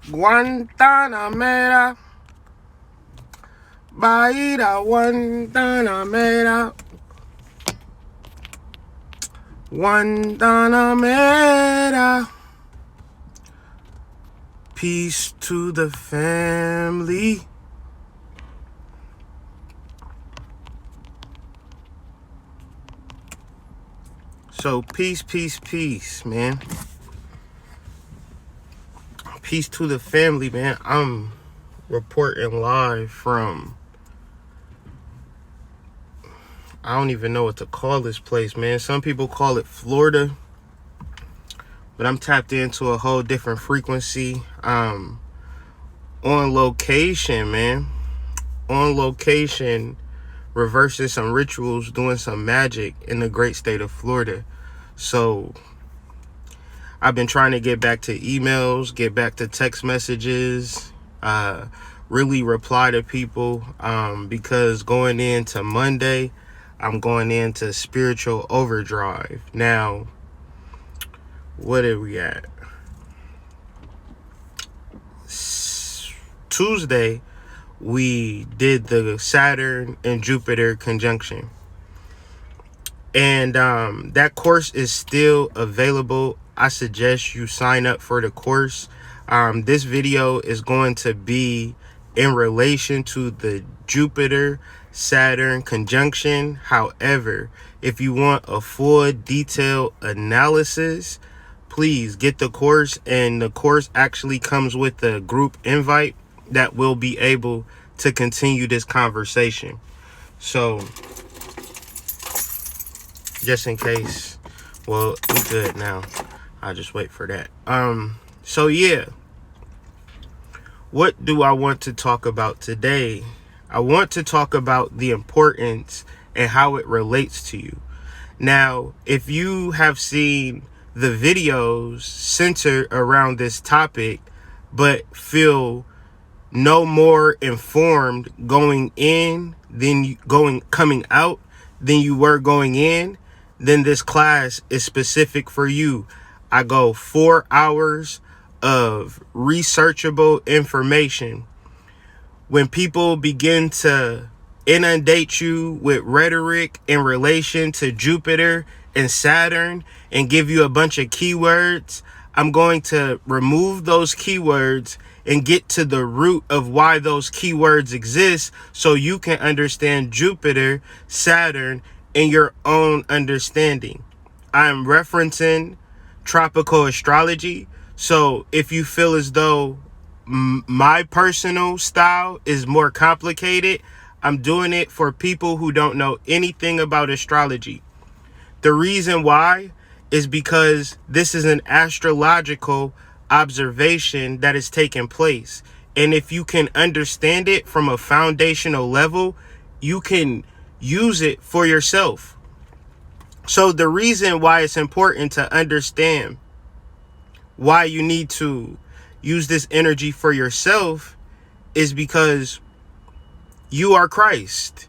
Guantanamera, Bahia Guantanamera, Guantanamera. Peace to the family. So peace, man. Peace to the family, man. I'm reporting live from, I don't even know what to call this place, man. Some people call it Florida, but I'm tapped into a whole different frequency. On location, man. On location, reversing some rituals, doing some magic in the great state of Florida. So I've been trying to get back to emails, get back to text messages, really reply to people, because going into Monday, I'm going into spiritual overdrive. Now, what are we at? Tuesday, we did the Saturn and Jupiter conjunction. And that course is still available. I suggest you sign up for the course. This video is going to be in relation to the Jupiter-Saturn conjunction. However, if you want a full detailed analysis, please get the course. And the course actually comes with a group invite that will be able to continue this conversation. So just in case, well, we good now. I'll just wait for that. So yeah, what do I want to talk about today? I want to talk about the importance and how it relates to you. Now, if you have seen the videos centered around this topic, but feel no more informed going in than coming out than you were going in, then this class is specific for you. I go 4 hours of researchable information. When people begin to inundate you with rhetoric in relation to Jupiter and Saturn and give you a bunch of keywords, I'm going to remove those keywords and get to the root of why those keywords exist, so you can understand Jupiter, Saturn, in your own understanding. I'm referencing tropical astrology. So if you feel as though my personal style is more complicated, I'm doing it for people who don't know anything about astrology. The reason why is because this is an astrological observation that is taking place. And if you can understand it from a foundational level, you can use it for yourself. So the reason why it's important to understand why you need to use this energy for yourself is because you are Christ.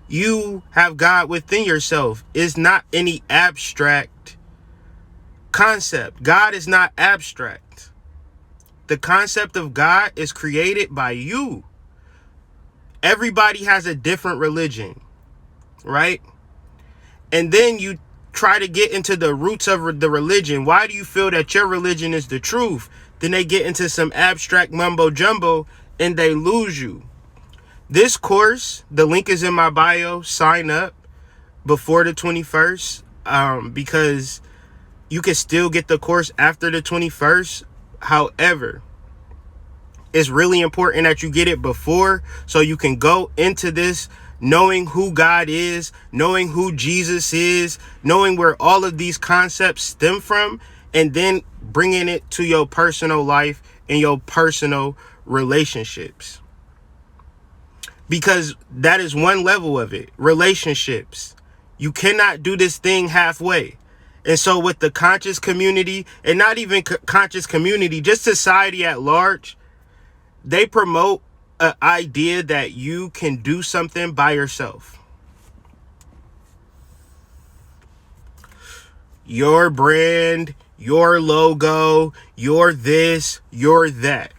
You have God within yourself. It's not any abstract concept. God is not abstract. The concept of God is created by you. Everybody has a different religion, right? And then you try to get into the roots of the religion. Why do you feel that your religion is the truth? Then they get into some abstract mumbo jumbo and they lose you. This course, the link is in my bio. Sign up before the 21st, because you can still get the course after the 21st. However, it's really important that you get it before, so you can go into this knowing who God is, knowing who Jesus is, knowing where all of these concepts stem from, and then bringing it to your personal life and your personal relationships. Because that is one level of it, relationships. You cannot do this thing halfway. And so with the conscious community, and not even conscious community, just society at large, they promote an idea that you can do something by yourself. Your brand, your logo, your this, your that.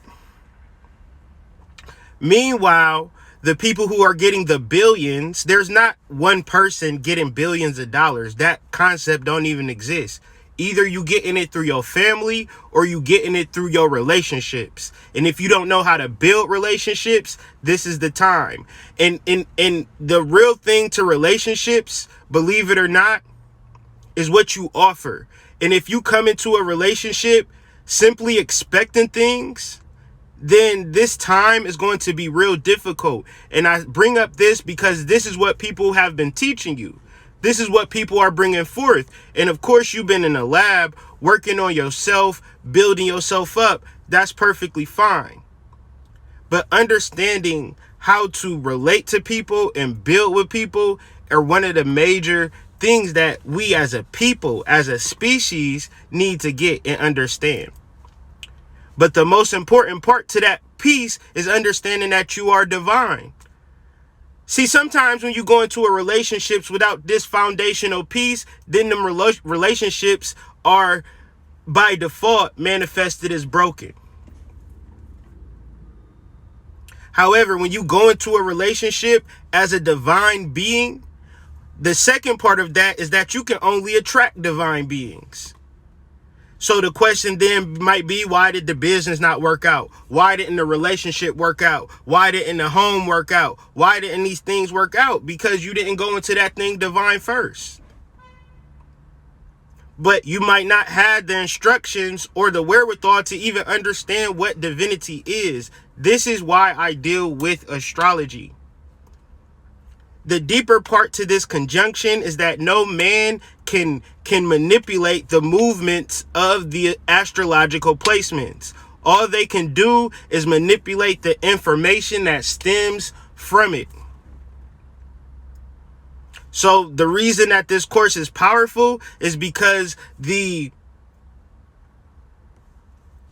Meanwhile, the people who are getting the billions, there's not one person getting billions of dollars. That concept don't even exist. Either you getting it through your family or you getting it through your relationships. And if you don't know how to build relationships, this is the time. And the real thing to relationships, believe it or not, is what you offer. And if you come into a relationship simply expecting things, then this time is going to be real difficult. And I bring up this because this is what people have been teaching you. This is what people are bringing forth. And of course, you've been in a lab working on yourself, building yourself up. That's perfectly fine. But understanding how to relate to people and build with people are one of the major things that we as a people, as a species, need to get and understand. But the most important part to that piece is understanding that you are divine. See, sometimes when you go into a relationships without this foundational piece, then them relationships are by default manifested as broken. However, when you go into a relationship as a divine being, the second part of that is that you can only attract divine beings. So the question then might be, why did the business not work out? Why didn't the relationship work out? Why didn't the home work out? Why didn't these things work out? Because you didn't go into that thing divine first. But you might not have the instructions or the wherewithal to even understand what divinity is. This is why I deal with astrology. The deeper part to this conjunction is that no man can manipulate the movements of the astrological placements. All they can do is manipulate the information that stems from it. So the reason that this course is powerful is because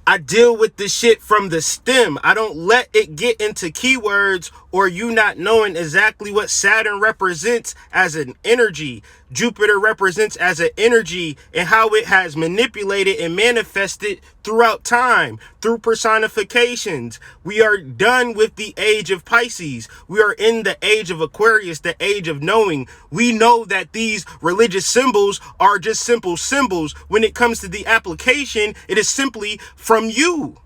I deal with this shit from the stem. I don't let it get into keywords or you not knowing exactly what Saturn represents as an energy, Jupiter represents as an energy, and how it has manipulated and manifested throughout time, through personifications. We are done with the age of Pisces. We are in the age of Aquarius, the age of knowing. We know that these religious symbols are just simple symbols. When it comes to the application, it is simply from you.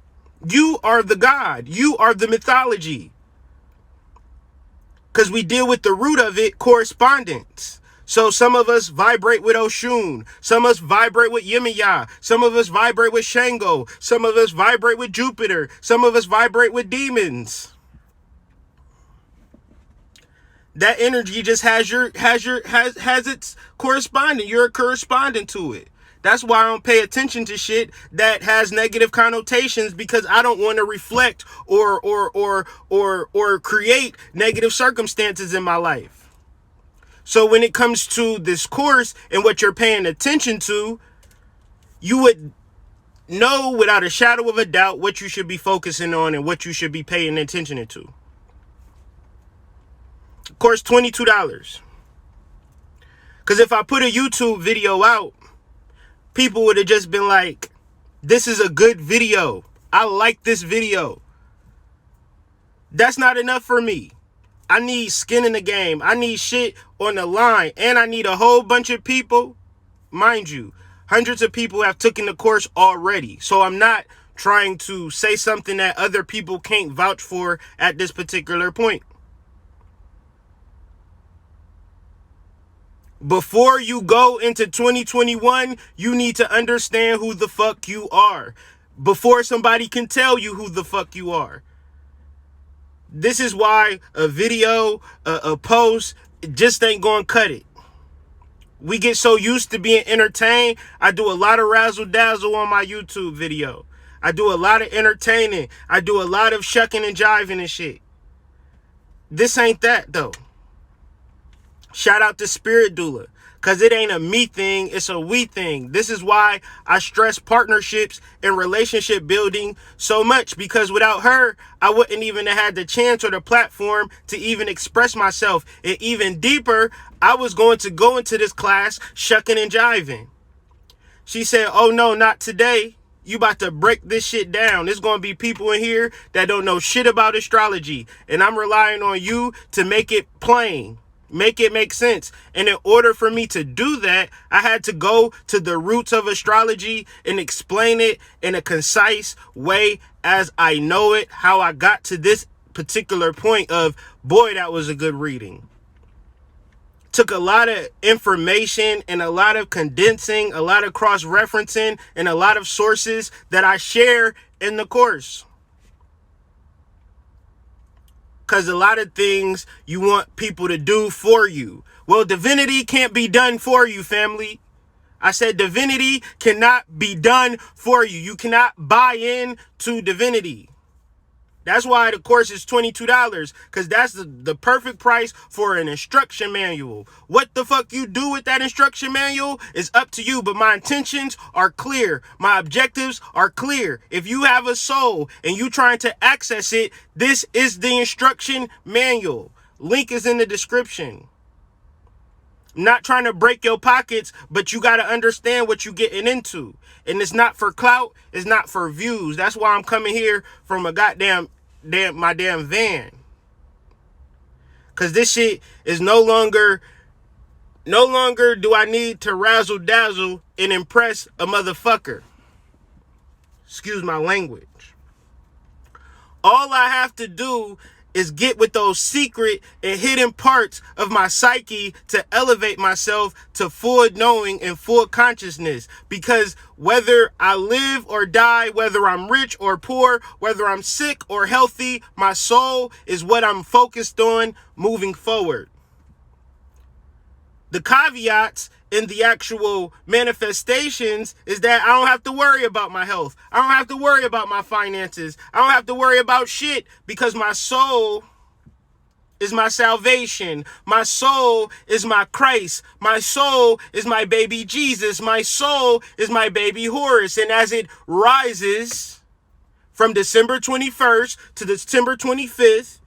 You are the God. You are the mythology. Because we deal with the root of it, correspondence. So some of us vibrate with Oshun. Some of us vibrate with Yemaya. Some of us vibrate with Shango. Some of us vibrate with Jupiter. Some of us vibrate with demons. That energy just has its correspondent. You're a correspondent to it. That's why I don't pay attention to shit that has negative connotations, because I don't want to reflect or create negative circumstances in my life. So when it comes to this course and what you're paying attention to, you would know without a shadow of a doubt what you should be focusing on and what you should be paying attention to. Course $22. Because if I put a YouTube video out, people would have just been like, this is a good video. I like this video. That's not enough for me. I need skin in the game. I need shit on the line. And I need a whole bunch of people. Mind you, hundreds of people have taken the course already. So I'm not trying to say something that other people can't vouch for at this particular point. Before you go into 2021, you need to understand who the fuck you are. Before somebody can tell you who the fuck you are. This is why a video, a post, just ain't gonna cut it. We get so used to being entertained. I do a lot of razzle dazzle on my YouTube video. I do a lot of entertaining. I do a lot of shucking and jiving and shit. This ain't that though. Shout out to Spirit Doula, because it ain't a me thing, it's a we thing. This is why I stress partnerships and relationship building so much, because without her, I wouldn't even have had the chance or the platform to even express myself. And even deeper, I was going to go into this class shucking and jiving. She said, oh no, not today. You about to break this shit down. There's going to be people in here that don't know shit about astrology. And I'm relying on you to make it plain. Make it make sense. And in order for me to do that, I had to go to the roots of astrology and explain it in a concise way as I know it, how I got to this particular point of, boy, that was a good reading. Took a lot of information and a lot of condensing, a lot of cross-referencing, and a lot of sources that I share in the course. Because a lot of things you want people to do for you. Well, divinity can't be done for you, family. I said divinity cannot be done for you. You cannot buy in to divinity. That's why the course is $22, because that's the perfect price for an instruction manual. What the fuck you do with that instruction manual is up to you, but my intentions are clear. My objectives are clear. If you have a soul and you trying to access it, this is the instruction manual. Link is in the description. I'm not trying to break your pockets, but you got to understand what you're getting into. And it's not for clout. It's not for views. That's why I'm coming here from a my damn van. Because this shit is no longer do I need to razzle dazzle and impress a motherfucker. Excuse my language. All I have to do is get with those secret and hidden parts of my psyche to elevate myself to full knowing and full consciousness. Because whether I live or die, whether I'm rich or poor, whether I'm sick or healthy, my soul is what I'm focused on moving forward. The caveats in the actual manifestations is that I don't have to worry about my health. I don't have to worry about my finances. I don't have to worry about shit because my soul is my salvation. My soul is my Christ. My soul is my baby Jesus. My soul is my baby Horus. And as it rises from December 21st to December 25th,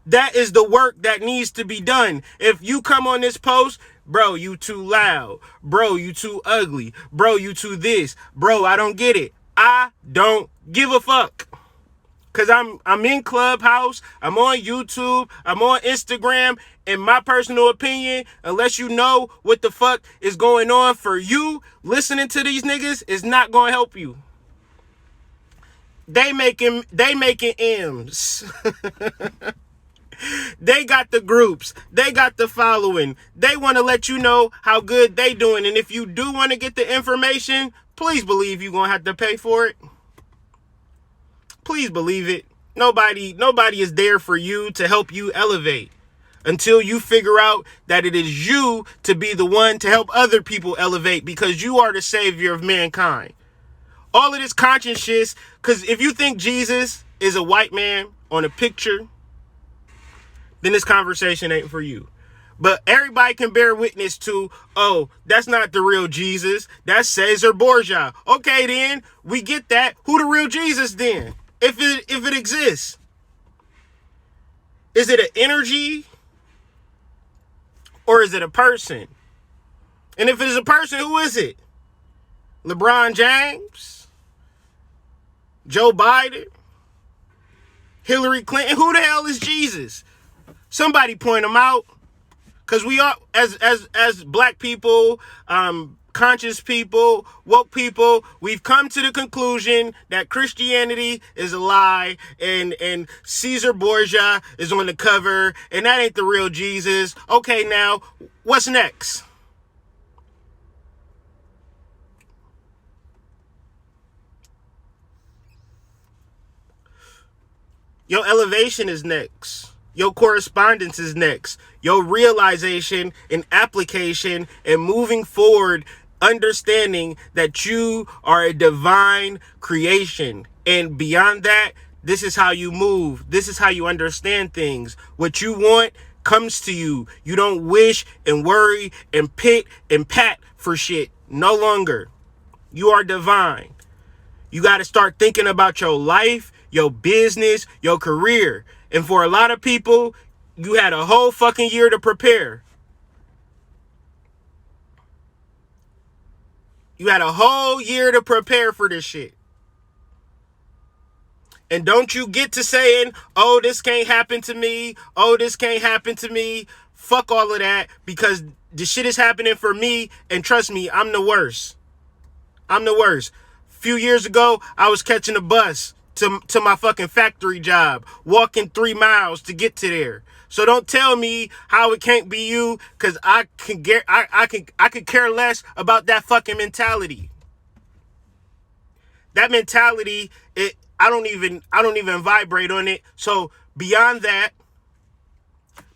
that is the work that needs to be done. If you come on this post, bro, you too loud. Bro, you too ugly. Bro, you too this. Bro, I don't get it. I don't give a fuck. Cause I'm in Clubhouse, I'm on YouTube, I'm on Instagram. In my personal opinion, unless you know what the fuck is going on for you, listening to these niggas is not gonna help you. They making M's. They got the groups. They got the following. They want to let you know how good they doing. And if you do want to get the information, please believe you're going to have to pay for it. Please believe it. Nobody is there for you to help you elevate until you figure out that it is you to be the one to help other people elevate, because you are the savior of mankind. All of this conscious shit, because if you think Jesus is a white man on a picture, then this conversation ain't for you. But everybody can bear witness to, oh, that's not the real Jesus. That's Caesar Borgia. Okay, then, we get that. Who the real Jesus then? If it exists. Is it an energy? Or is it a person? And if it is a person, who is it? LeBron James? Joe Biden? Hillary Clinton? Who the hell is Jesus? Somebody point them out, because we are, as black people, conscious people, woke people, we've come to the conclusion that Christianity is a lie, and Caesar Borgia is on the cover, and that ain't the real Jesus. Okay, now, what's next? Your elevation is next. Your correspondence is next. Your realization and application and moving forward, understanding that you are a divine creation. And beyond that, this is how you move. This is how you understand things. What you want comes to you. You don't wish and worry and pit and pat for shit. No longer. You are divine. You got to start thinking about your life, your business, your career. And for a lot of people, you had a whole fucking year to prepare. You had a whole year to prepare for this shit. And don't you get to saying, oh, this can't happen to me. Oh, this can't happen to me. Fuck all of that, because the shit is happening for me. And trust me, I'm the worst. I'm the worst. A few years ago, I was catching a bus to my fucking factory job, walking 3 miles to get to there. So don't tell me how it can't be you, because I could care less about that fucking mentality. That mentality, I don't even vibrate on it. So beyond that,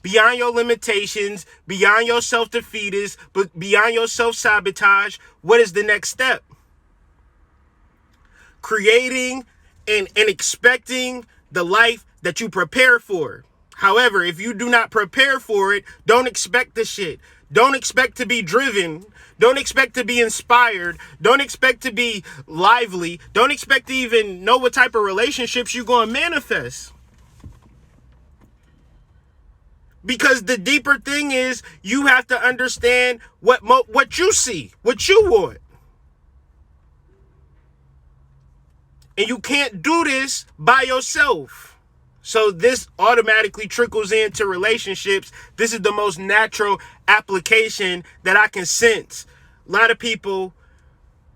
beyond your limitations, beyond your self-defeaters, but beyond your self-sabotage, what is the next step? Creating and expecting the life that you prepare for. However, if you do not prepare for it, don't expect the shit. Don't expect to be driven. Don't expect to be inspired. Don't expect to be lively. Don't expect to even know what type of relationships you're going to manifest. Because the deeper thing is, you have to understand what you see, what you want. And you can't do this by yourself. So this automatically trickles into relationships. This is the most natural application that I can sense. A lot of people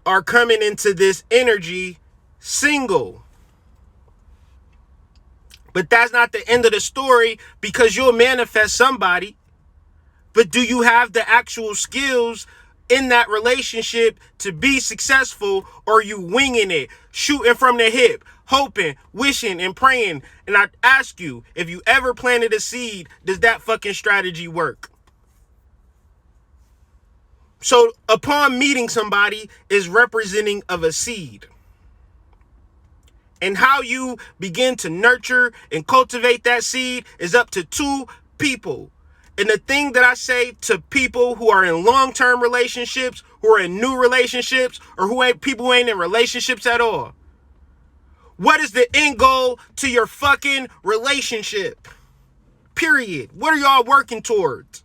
are coming into this energy single. But that's not the end of the story, because you'll manifest somebody. But do you have the actual skills in that relationship to be successful, or are you winging it, shooting from the hip, hoping, wishing, and praying? And I ask you, if you ever planted a seed, does that fucking strategy work? So upon meeting somebody is representing of a seed. And how you begin to nurture and cultivate that seed is up to 2 people. And the thing that I say to people who are in long-term relationships, who are in new relationships, or people who ain't in relationships at all. What is the end goal to your fucking relationship? Period. What are y'all working towards?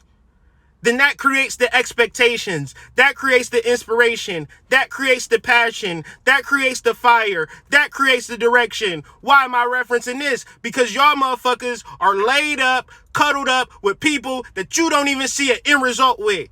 Then that creates the expectations. That creates the inspiration. That creates the passion. That creates the fire. That creates the direction. Why am I referencing this? Because y'all motherfuckers are laid up, cuddled up with people that you don't even see an end result with.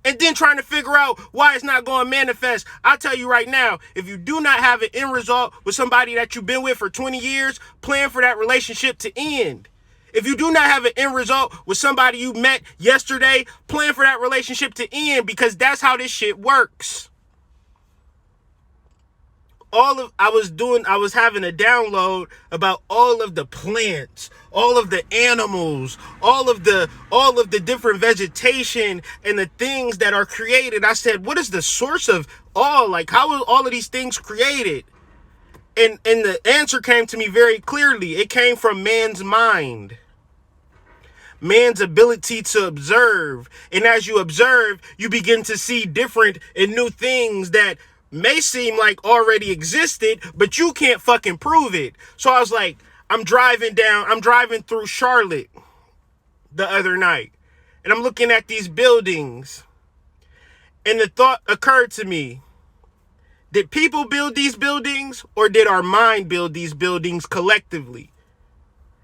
And then trying to figure out why it's not going to manifest. I'll tell you right now, if you do not have an end result with somebody that you've been with for 20 years, plan for that relationship to end. If you do not have an end result with somebody you met yesterday, plan for that relationship to end, because that's how this shit works. I was having a download about all of the plants, all of the animals, all of the different vegetation and the things that are created. I said, what is the source of all? Like, how are all of these things created? And the answer came to me very clearly. It came from man's mind. Man's ability to observe. And as you observe, you begin to see different and new things that may seem like already existed, but you can't fucking prove it. So I was like, I'm driving through Charlotte the other night, and I'm looking at these buildings, and the thought occurred to me, did people build these buildings, or did our mind build these buildings collectively?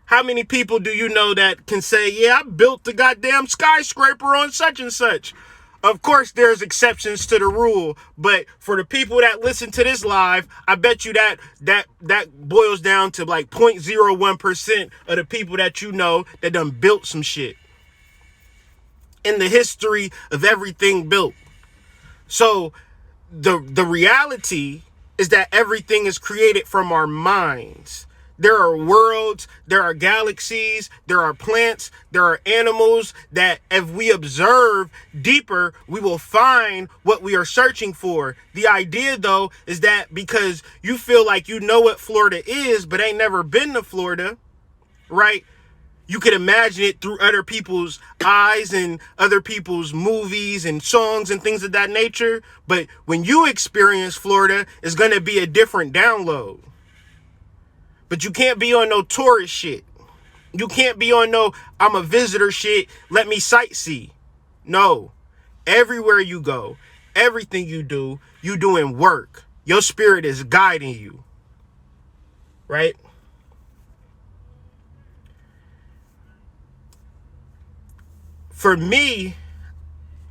How many people do you know that can say, yeah, I built the goddamn skyscraper on such and such? Of course, there's exceptions to the rule, but for the people that listen to this live, I bet you that boils down to like 0.01% of the people that you know that done built some shit in the history of everything built. So the reality is that everything is created from our minds. There are worlds, there are galaxies, there are plants, there are animals that if we observe deeper, we will find what we are searching for. The idea, though, is that because you feel like you know what Florida is, but ain't never been to Florida, right? You could imagine it through other people's eyes and other people's movies and songs and things of that nature. But when you experience Florida, it's going to be a different download. But you can't be on no tourist shit. You can't be on no, I'm a visitor shit, let me sightsee. No. Everywhere you go, everything you do, you doing work. Your spirit is guiding you, right? For me,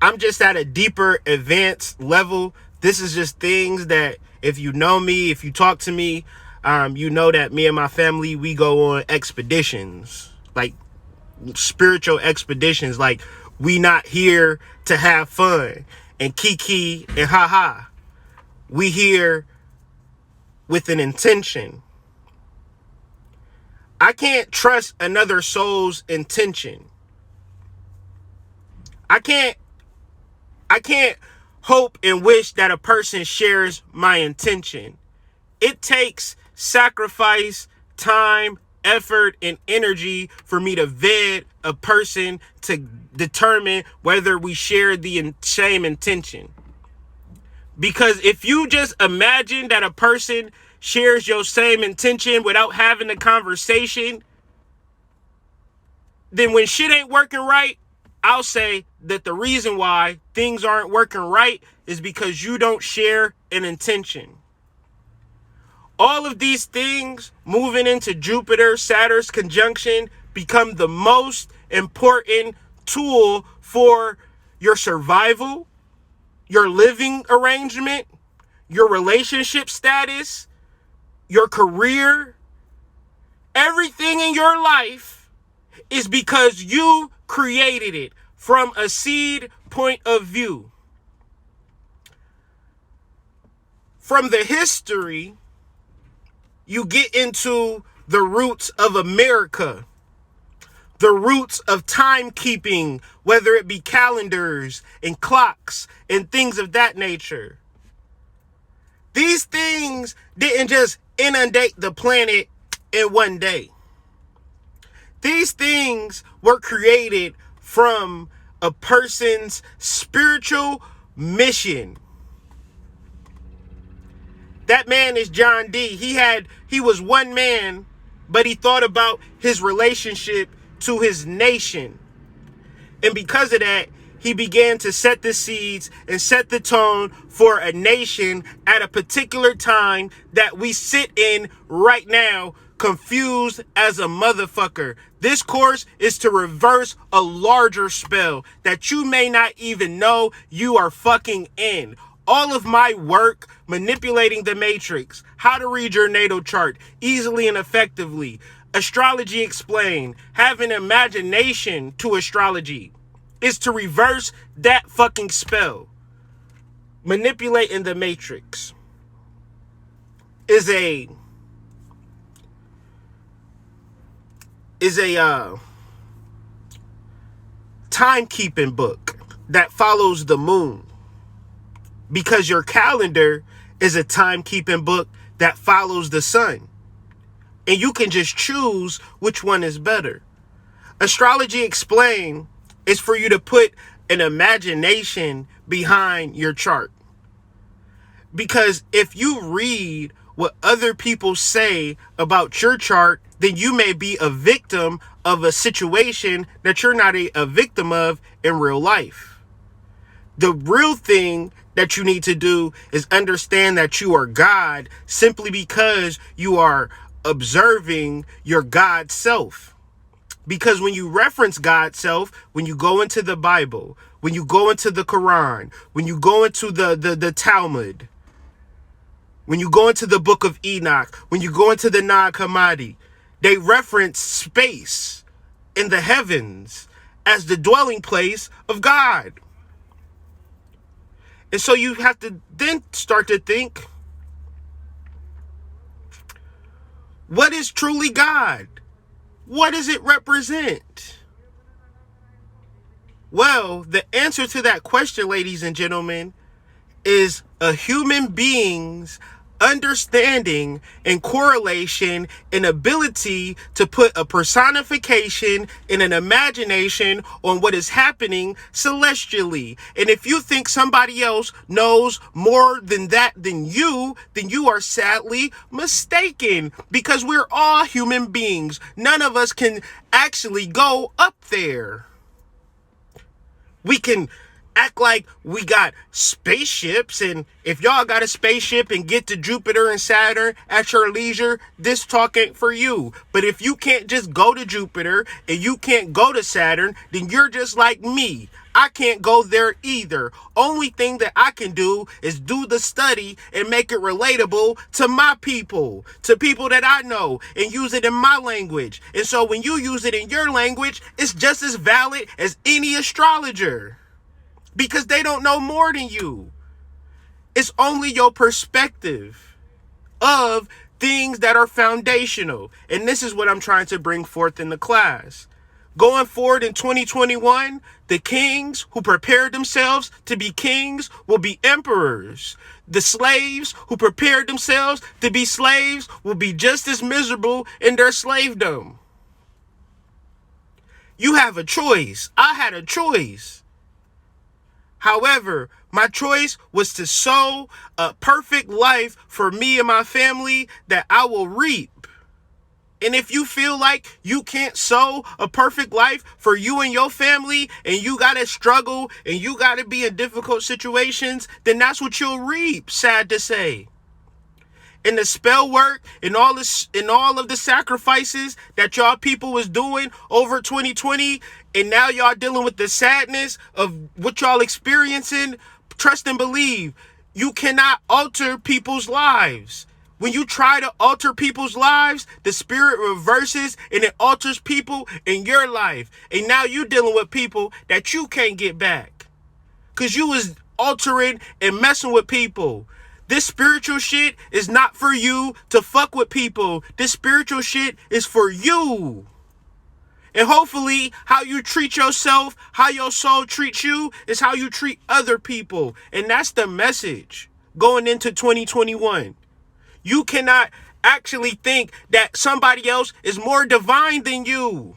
I'm just at a deeper, advanced level. This is just things that if you know me, if you talk to me, you know that me and my family, we go on expeditions, like spiritual expeditions. Like, we not here to have fun and kiki and haha. We here with an intention. I can't trust another soul's intention. I can't hope and wish that a person shares my intention. It takes sacrifice, time, effort, and energy for me to vet a person to determine whether we share the same intention. Because if you just imagine that a person shares your same intention without having a conversation, then when shit ain't working right, I'll say that the reason why things aren't working right is because you don't share an intention. All of these things moving into Jupiter, Saturn's conjunction become the most important tool for your survival, your living arrangement, your relationship status, your career. Everything in your life is because you created it from a seed point of view. From the history, you get into the roots of America, the roots of timekeeping, whether it be calendars and clocks and things of that nature. These things didn't just inundate the planet in one day. These things were created from a person's spiritual mission. That man is John D. He was one man, but he thought about his relationship to his nation. And because of that, he began to set the seeds and set the tone for a nation at a particular time that we sit in right now, confused as a motherfucker. This course is to reverse a larger spell that you may not even know you are fucking in. All of my work, manipulating the matrix, how to read your natal chart easily and effectively, Astrology Explained, having imagination to astrology, is to reverse that fucking spell. Manipulating the matrix is a timekeeping book that follows the moon, because your calendar is a timekeeping book that follows the sun, and you can just choose which one is better. Astrology Explained is for you to put an imagination behind your chart, because if you read what other people say about your chart, then you may be a victim of a situation that you're not a victim of in real life. The real thing that you need to do is understand that you are God simply because you are observing your God self. Because when you reference God self, when you go into the Bible, when you go into the Quran, when you go into the Talmud, when you go into the book of Enoch, when you go into the Nag Hammadi, they reference space in the heavens as the dwelling place of God. And so you have to then start to think, what is truly God? What does it represent? Well, the answer to that question, ladies and gentlemen, is a human being's understanding and correlation and ability to put a personification and an imagination on what is happening celestially. And if you think somebody else knows more than that than you, then you are sadly mistaken, because we're all human beings. None of us can actually go up there. We can act like we got spaceships, and if y'all got a spaceship and get to Jupiter and Saturn at your leisure, this talk ain't for you. But if you can't just go to Jupiter and you can't go to Saturn, then you're just like me. I can't go there either. Only thing that I can do is do the study and make it relatable to my people, to people that I know, and use it in my language. And so when you use it in your language, it's just as valid as any astrologer, because they don't know more than you. It's only your perspective of things that are foundational. And this is what I'm trying to bring forth in the class. Going forward in 2021, the kings who prepared themselves to be kings will be emperors. The slaves who prepared themselves to be slaves will be just as miserable in their slavedom. You have a choice. I had a choice. However, my choice was to sow a perfect life for me and my family that I will reap. And if you feel like you can't sow a perfect life for you and your family, and you got to struggle and you got to be in difficult situations, then that's what you'll reap, sad to say. And the spell work and all of the sacrifices that y'all people was doing over 2020, and now y'all dealing with the sadness of what y'all experiencing, trust and believe, you cannot alter people's lives. When you try to alter people's lives, the spirit reverses and it alters people in your life. And now you dealing with people that you can't get back, because you was altering and messing with people. This spiritual shit is not for you to fuck with people. This spiritual shit is for you. And hopefully how you treat yourself, how your soul treats you, is how you treat other people. And that's the message going into 2021. You cannot actually think that somebody else is more divine than you.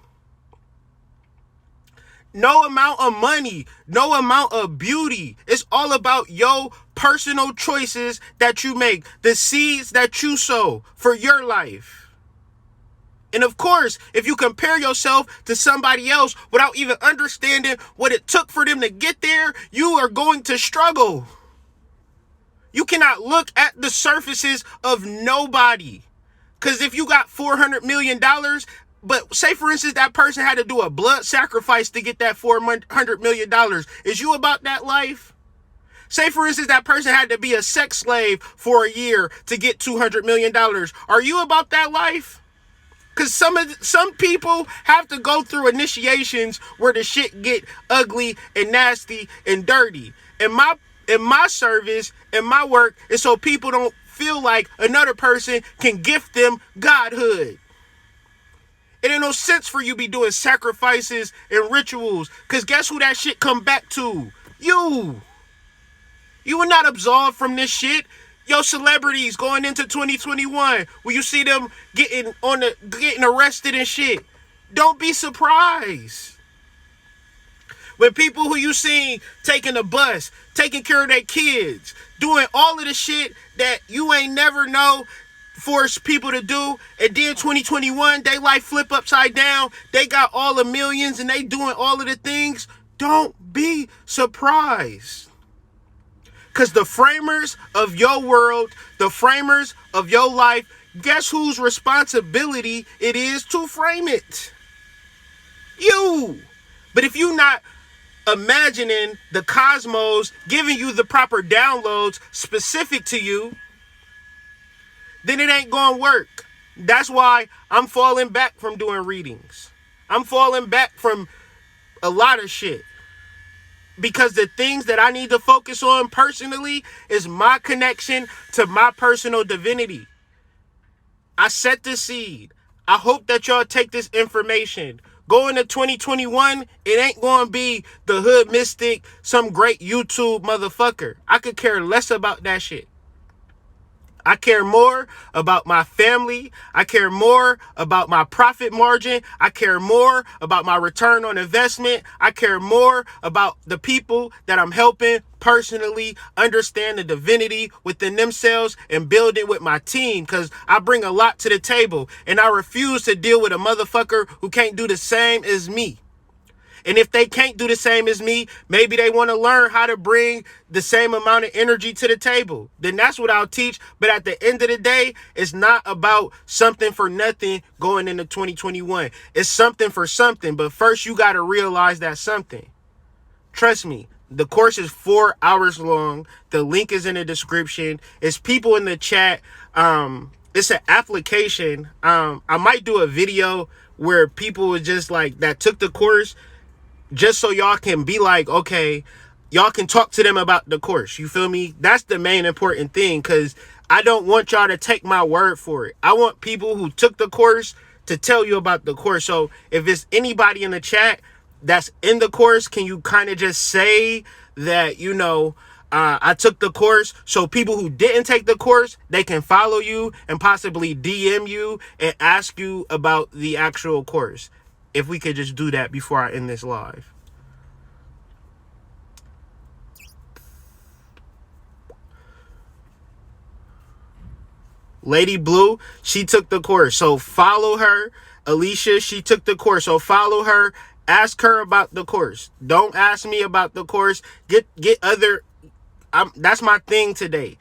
No amount of money, no amount of beauty. It's all about your personal choices that you make, the seeds that you sow for your life. And of course, if you compare yourself to somebody else without even understanding what it took for them to get there, you are going to struggle. You cannot look at the surfaces of nobody. Because if you got $400 million, but say, for instance, that person had to do a blood sacrifice to get that $400 million. Is you about that life? Say, for instance, that person had to be a sex slave for a year to get $200 million. Are you about that life? Because some people have to go through initiations where the shit get ugly and nasty and dirty. And my service and my work is so people don't feel like another person can gift them godhood. It ain't no sense for you be doing sacrifices and rituals, because guess who that shit come back to? You. You are not absolved from this shit. Yo, celebrities going into 2021, when you see them getting arrested and shit, don't be surprised. When people who you seen taking a bus, taking care of their kids, doing all of the shit that you ain't never know force people to do, and then 2021 they life flip upside down, they got all the millions and they doing all of the things, don't be surprised. Because the framers of your world, the framers of your life, guess whose responsibility it is to frame it? You. But if you not imagining the cosmos giving you the proper downloads specific to you, then it ain't gonna work. That's why I'm falling back from doing readings. I'm falling back from a lot of shit. Because the things that I need to focus on personally is my connection to my personal divinity. I set the seed. I hope that y'all take this information. Going to 2021, it ain't going to be the hood mystic, some great YouTube motherfucker. I could care less about that shit. I care more about my family. I care more about my profit margin. I care more about my return on investment. I care more about the people that I'm helping personally understand the divinity within themselves and build it with my team, because I bring a lot to the table and I refuse to deal with a motherfucker who can't do the same as me. And if they can't do the same as me, maybe they want to learn how to bring the same amount of energy to the table. Then that's what I'll teach. But at the end of the day, it's not about something for nothing going into 2021. It's something for something. But first, you got to realize that something. Trust me. The course is 4 hours long. The link is in the description. It's people in the chat. It's an application. I might do a video where people are just like that took the course, just so y'all can be like, okay, y'all can talk to them about the course. You feel me? That's the main important thing, because I don't want y'all to take my word for it. I want people who took the course to tell you about the course. So if it's anybody in the chat that's in the course, can you kind of just say that, you know, I took the course, so people who didn't take the course, they can follow you and possibly DM you and ask you about the actual course. If we could just do that before I end this live. Lady Blue, she took the course, so follow her. Alicia, she took the course, so follow her. Ask her about the course. Don't ask me about the course. Get other... that's my thing today.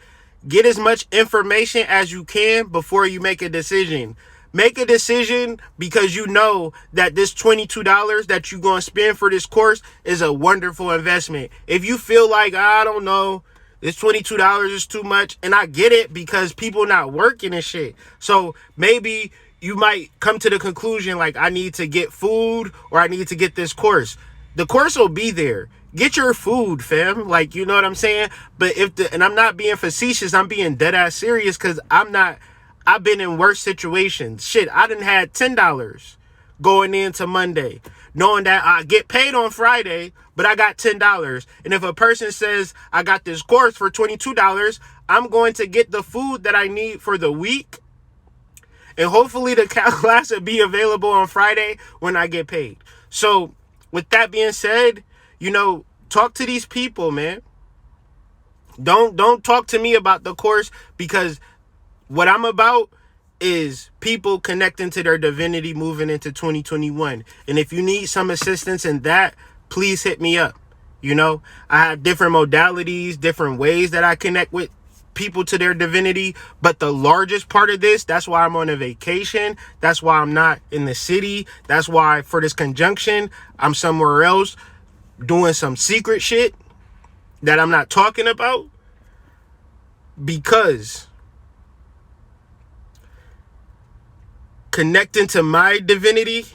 Get as much information as you can before you make a decision. Make a decision because you know that this $22 that you're going to spend for this course is a wonderful investment. If you feel like, I don't know, this $22 is too much, and I get it because people not working and shit. So maybe you might come to the conclusion like, I need to get food or I need to get this course. The course will be there. Get your food, fam. Like, you know what I'm saying? But and I'm not being facetious, I'm being dead ass serious, because I've been in worse situations. Shit, I done had $10 going into Monday, knowing that I get paid on Friday, but I got $10. And if a person says, I got this course for $22, I'm going to get the food that I need for the week. And hopefully the class will be available on Friday when I get paid. So with that being said, you know, talk to these people, man. Don't talk to me about the course, because what I'm about is people connecting to their divinity moving into 2021. And if you need some assistance in that, please hit me up. You know, I have different modalities, different ways that I connect with people to their divinity. But the largest part of this, that's why I'm on a vacation. That's why I'm not in the city. That's why for this conjunction, I'm somewhere else doing some secret shit that I'm not talking about, because connecting to my divinity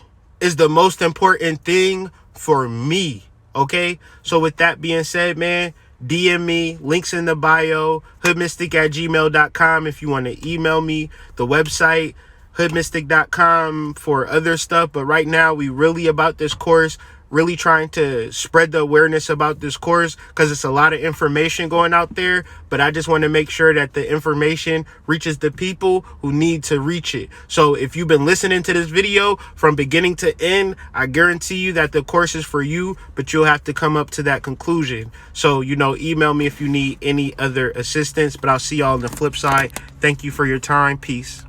is the most important thing for me. Okay, so with that being said, man, DM me, links in the bio, hoodmystic@gmail.com if you want to email me, the website hoodmystic.com for other stuff. But right now we really about this course, really trying to spread the awareness about this course, because it's a lot of information going out there. But I just want to make sure that the information reaches the people who need to reach it. So if you've been listening to this video from beginning to end, I guarantee you that the course is for you, but you'll have to come up to that conclusion. So, you know, email me if you need any other assistance. But I'll see y'all on the flip side. Thank you for your time. Peace.